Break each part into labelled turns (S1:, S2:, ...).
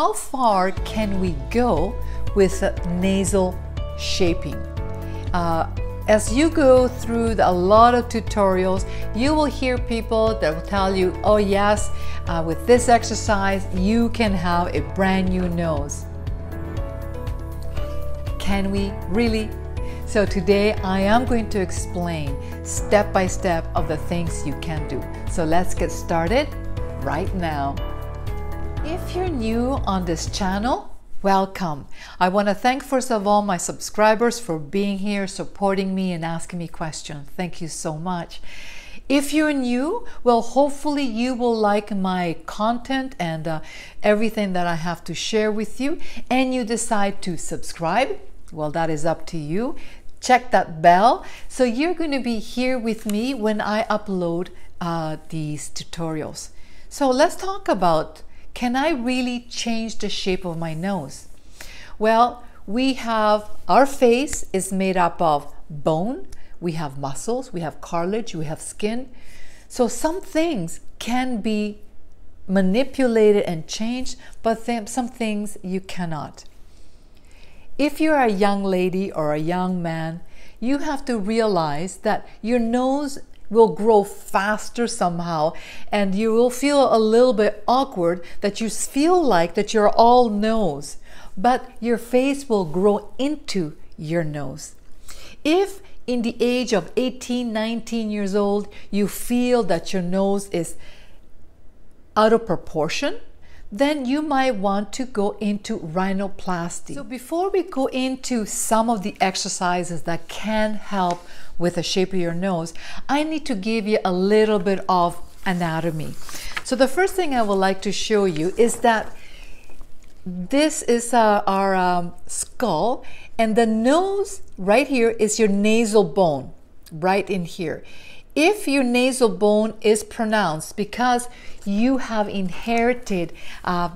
S1: how far can we go with nasal shaping? As you go through a lot of tutorials, you will hear people that will tell you, oh yes, with this exercise, you can have a brand new nose. Can we really? So today I am going to explain step by step of the things you can do. So let's get started right now. If you're new on this channel, welcome. I want to thank first of all my subscribers for being here, supporting me and asking me questions. Thank you so much. If you're new, well, hopefully you will like my content and everything that I have to share with you, and you decide to subscribe. Well, that is up to you. Check that bell. So you're going to be here with me when I upload these tutorials. So let's talk about, can I really change the shape of my nose? Well, our face is made up of bone, we have muscles, we have cartilage, we have skin. So some things can be manipulated and changed, but some things you cannot. If you're a young lady or a young man, you have to realize that your nose will grow faster somehow, and you will feel a little bit awkward that you feel like that you're all nose, but your face will grow into your nose. If in the age of 18, 19 years old, you feel that your nose is out of proportion, then you might want to go into rhinoplasty. So before we go into some of the exercises that can help with the shape of your nose, I need to give you a little bit of anatomy. So the first thing I would like to show you is that this is our skull, and the nose right here is your nasal bone, right in here. If your nasal bone is pronounced because you have inherited a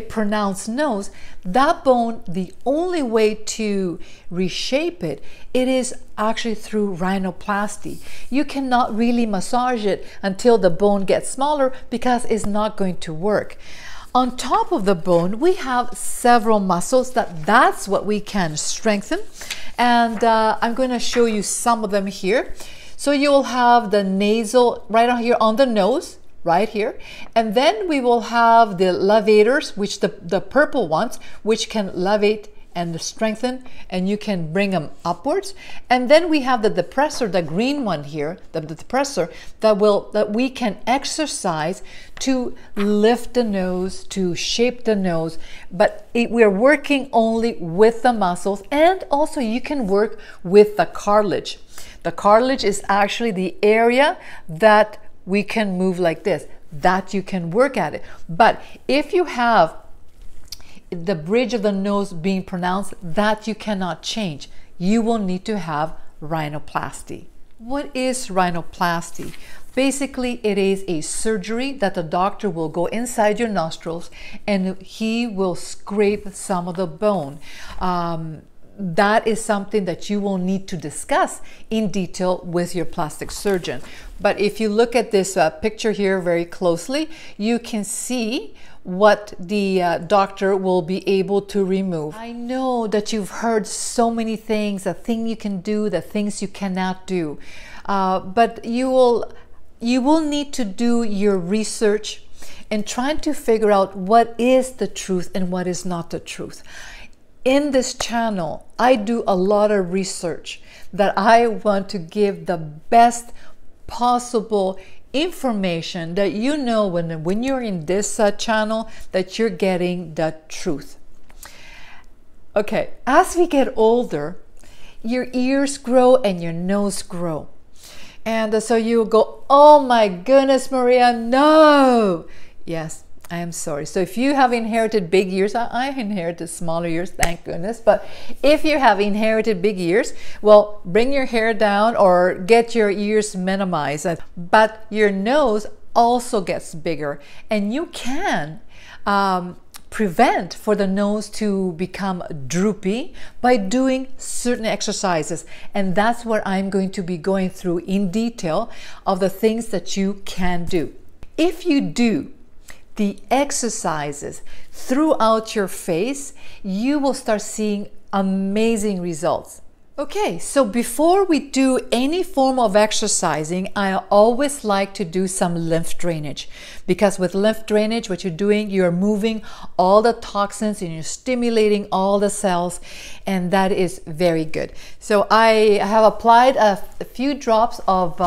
S1: pronounced nose, that bone, the only way to reshape it is actually through rhinoplasty. You cannot really massage it until the bone gets smaller because it's not going to work. On top of the bone, we have several muscles that's what we can strengthen. And I'm going to show you some of them here. So you'll have the nasal right on here on the nose, right here. And then we will have the levators, which the purple ones, which can levate and strengthen, and you can bring them upwards. And then we have the depressor, the green one here, the depressor, that we can exercise to lift the nose, to shape the nose. But we're working only with the muscles, and also you can work with the cartilage. The cartilage is actually the area that we can move like this, that you can work at it. But if you have the bridge of the nose being pronounced, that you cannot change, you will need to have rhinoplasty. What is rhinoplasty? Basically, it is a surgery that the doctor will go inside your nostrils and he will scrape some of the bone. That is something that you will need to discuss in detail with your plastic surgeon. But if you look at this picture here very closely, you can see what the doctor will be able to remove. I know that you've heard so many things, the things you can do, the things you cannot do. But you will need to do your research and trying to figure out what is the truth and what is not the truth. In this channel, I do a lot of research that I want to give the best possible information that you know when you're in this channel that you're getting the truth. Okay, as we get older, your ears grow and your nose grow. And so you go, oh my goodness, Maria, no. Yes, I am sorry. So if you have inherited big ears, I inherited smaller ears, thank goodness. But if you have inherited big ears, well, bring your hair down or get your ears minimized. But your nose also gets bigger, and you can prevent for the nose to become droopy by doing certain exercises. And that's what I'm going to be going through in detail of the things that you can do. If you do the exercises throughout your face, you will start seeing amazing results. Okay, so before we do any form of exercising, I always like to do some lymph drainage, because with lymph drainage, what you're doing, you're moving all the toxins and you're stimulating all the cells, and that is very good. So I have applied a few drops of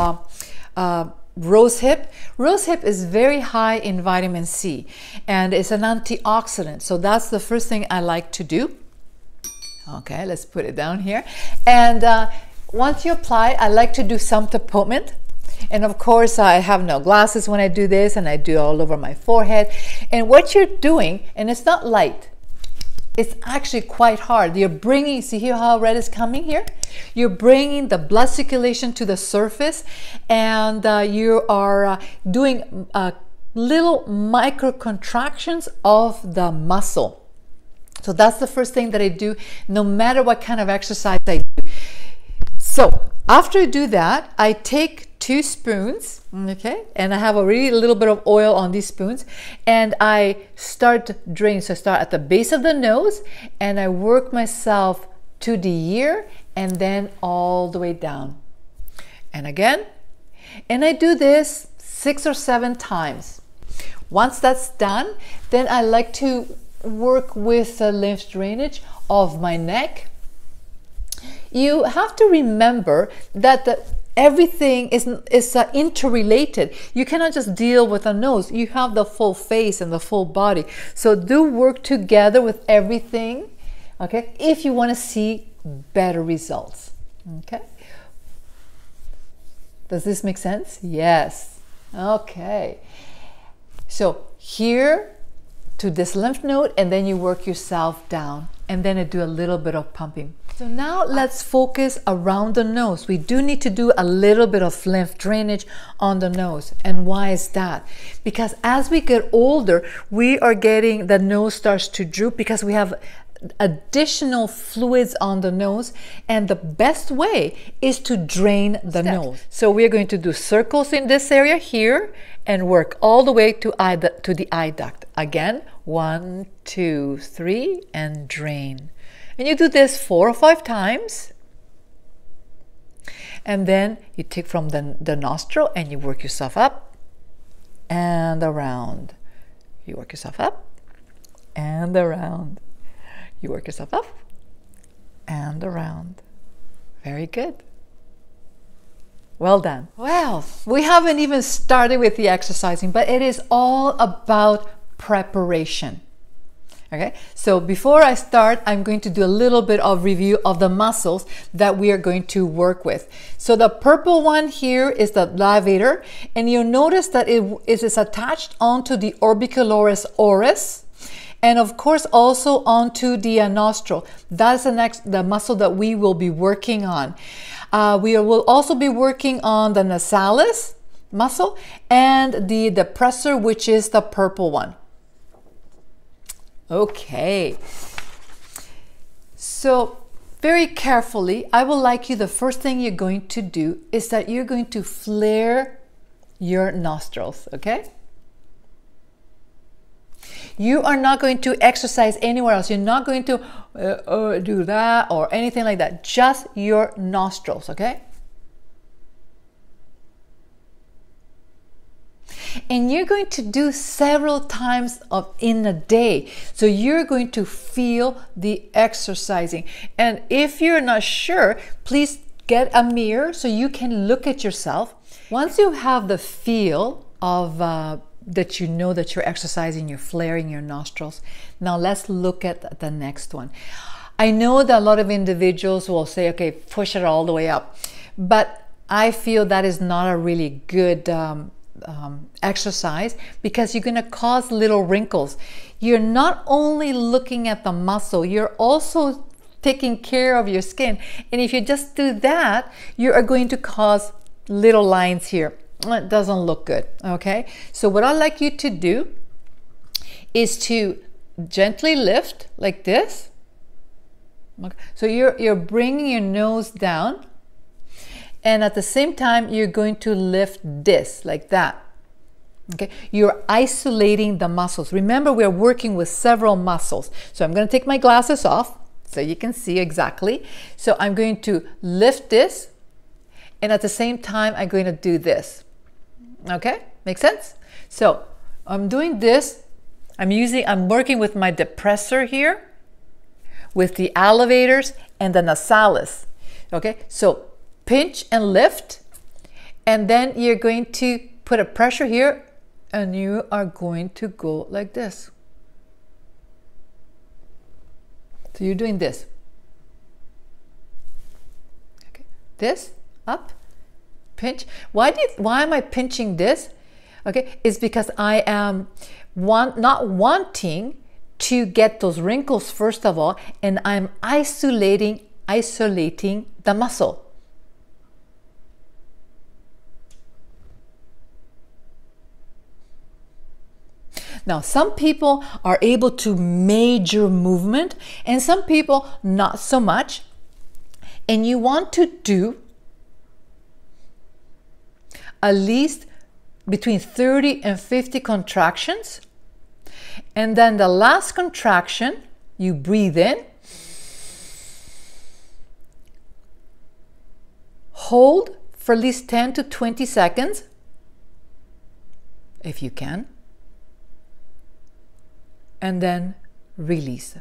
S1: rosehip. Rosehip is very high in vitamin C and it's an antioxidant. So that's the first thing I like to do. Okay, let's put it down here. And once you apply, I like to do some tapotment. And of course, I have no glasses when I do this, and I do all over my forehead. And what you're doing, and it's not light, it's actually quite hard. You're bringing, see here how red is coming here? You're bringing the blood circulation to the surface, and you are doing little micro contractions of the muscle. So that's the first thing that I do, no matter what kind of exercise I do. So after I do that, I take 2 spoons, okay, and I have a really little bit of oil on these spoons, and I start draining. So I start at the base of the nose, and I work myself to the ear, and then all the way down. And again, and I do this 6 or 7 times. Once that's done, then I like to work with the lymph drainage of my neck. You have to remember that everything is interrelated. You cannot just deal with the nose. You have the full face and the full body. So do work together with everything, okay, if you want to see better results. Okay. Does this make sense? Yes. Okay. So here to this lymph node, and then you work yourself down, and then I do a little bit of pumping. So now let's focus around the nose. We do need to do a little bit of lymph drainage on the nose. And why is that? Because as we get older, we are getting, the nose starts to droop because we have additional fluids on the nose, and the best way is to drain the nose. So we're going to do circles in this area here and work all the way to the eye duct. Again, 1, 2, 3, and drain. And you do this 4 or 5 times. And then you take from the nostril and you work yourself up and around. You work yourself up and around. You work yourself up and around. Very good. Well done. Well, we haven't even started with the exercising, but it is all about preparation. Okay, so before I start, I'm going to do a little bit of review of the muscles that we are going to work with. So the purple one here is the levator, and you'll notice that it is attached onto the orbicularis oris, and of course also onto the nostril. That's the muscle that we will be working on. We will also be working on the nasalis muscle and the depressor, which is the purple one. Okay, so very carefully, I would like you, the first thing you're going to do is that you're going to flare your nostrils, okay? You are not going to exercise anywhere else. You're not going to do that or anything like that. Just your nostrils, okay? And you're going to do several times in a day. So you're going to feel the exercising. And if you're not sure, please get a mirror so you can look at yourself. Once you have the feel of that you know that you're exercising, you're flaring your nostrils. Now let's look at the next one. I know that a lot of individuals will say, okay, push it all the way up. But I feel that is not a really good exercise, because you're going to cause little wrinkles. You're not only looking at the muscle, you're also taking care of your skin. And if you just do that, you are going to cause little lines here. It doesn't look good, okay? So what I'd like you to do is to gently lift like this. So you're bringing your nose down, and at the same time you're going to lift this like that. Okay, you're isolating the muscles. Remember, we're working with several muscles. So I'm going to take my glasses off so you can see exactly. So I'm going to lift this, and at the same time, I'm going to do this. Okay, make sense? So I'm doing this. I'm working with my depressor here, with the elevators and the nasalis. Okay, so pinch and lift, and then you're going to put a pressure here, and you are going to go like this. So you're doing this. Okay, this up, pinch. Why am I pinching this? Okay, it's because I am not wanting to get those wrinkles first of all, and I'm isolating the muscle. Now, some people are able to major movement, and some people not so much. And you want to do at least between 30 and 50 contractions. And then the last contraction, you breathe in, hold for at least 10 to 20 seconds, if you can, and then release.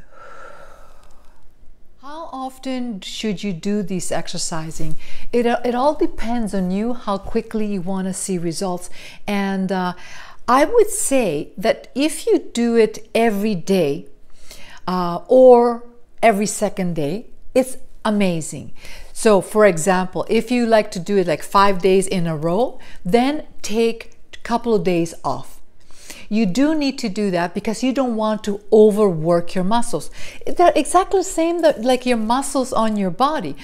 S1: How often should you do this exercising? It all depends on you, how quickly you want to see results. And I would say that if you do it every day or every second day, it's amazing. So for example, if you like to do it like 5 days in a row, then take a couple of days off. You do need to do that because you don't want to overwork your muscles. They're exactly the same like your muscles on your body.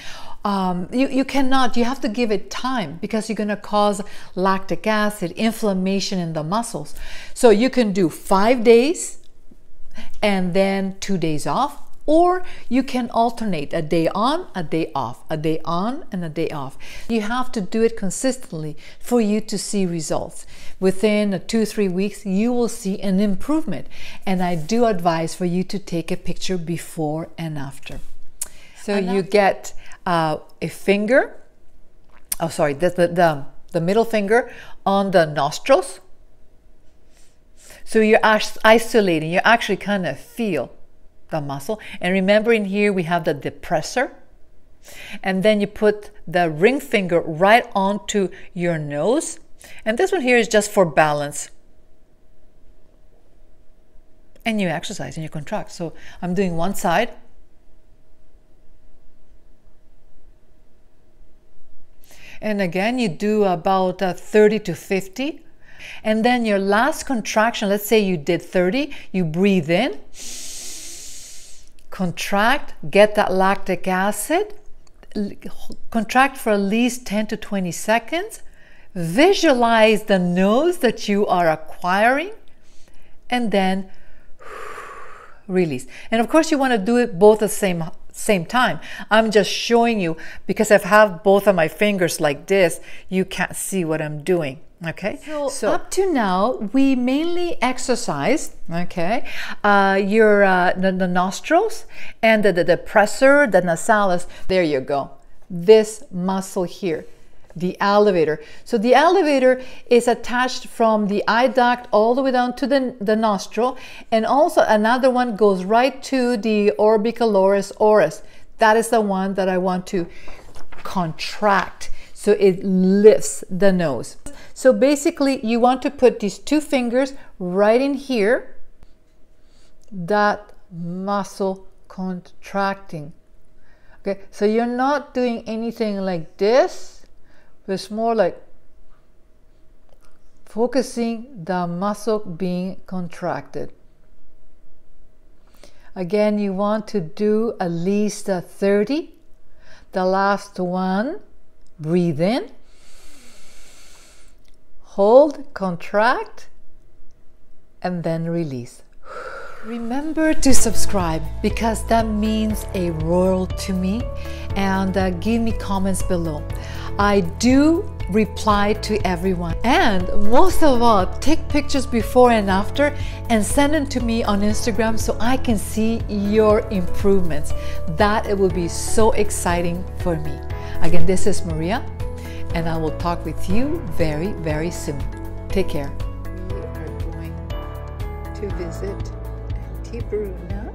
S1: You have to give it time because you're going to cause lactic acid, inflammation in the muscles. So you can do 5 days and then 2 days off, or you can alternate a day on, a day off, a day on and a day off. You have to do it consistently for you to see results. Within 2-3 weeks, you will see an improvement. And I do advise for you to take a picture before and after. So you get a finger, the middle finger on the nostrils. So you're isolating, you actually kind of feel the muscle. And remember, in here we have the depressor, and then you put the ring finger right onto your nose, and this one here is just for balance, and you exercise and you contract. So I'm doing one side, and again you do about 30 to 50, and then your last contraction, let's say you did 30, you breathe in, contract, get that lactic acid, contract for at least 10 to 20 seconds, visualize the nose that you are acquiring, and then release. And of course you want to do it both at the same time. I'm just showing you because I have both of my fingers like this, you can't see what I'm doing. Okay, so up to now we mainly exercised, okay, the nostrils and the depressor, the nasalis. There you go. This muscle here, the elevator. So the elevator is attached from the eye duct all the way down to the nostril, and also another one goes right to the orbicularis oris. That is the one that I want to contract. So it lifts the nose. So basically you want to put these two fingers right in here, that muscle contracting. Okay, so you're not doing anything like this, but it's more like focusing the muscle being contracted. Again, you want to do at least 30. The last one, breathe in, hold, contract, and then release. Remember to subscribe because that means a world to me, and give me comments below. I do reply to everyone. And most of all, take pictures before and after and send them to me on Instagram so I can see your improvements. That it will be so exciting for me. Again, this is Maria, and I will talk with you very, very soon. Take care. We are going to visit Auntie Bruna.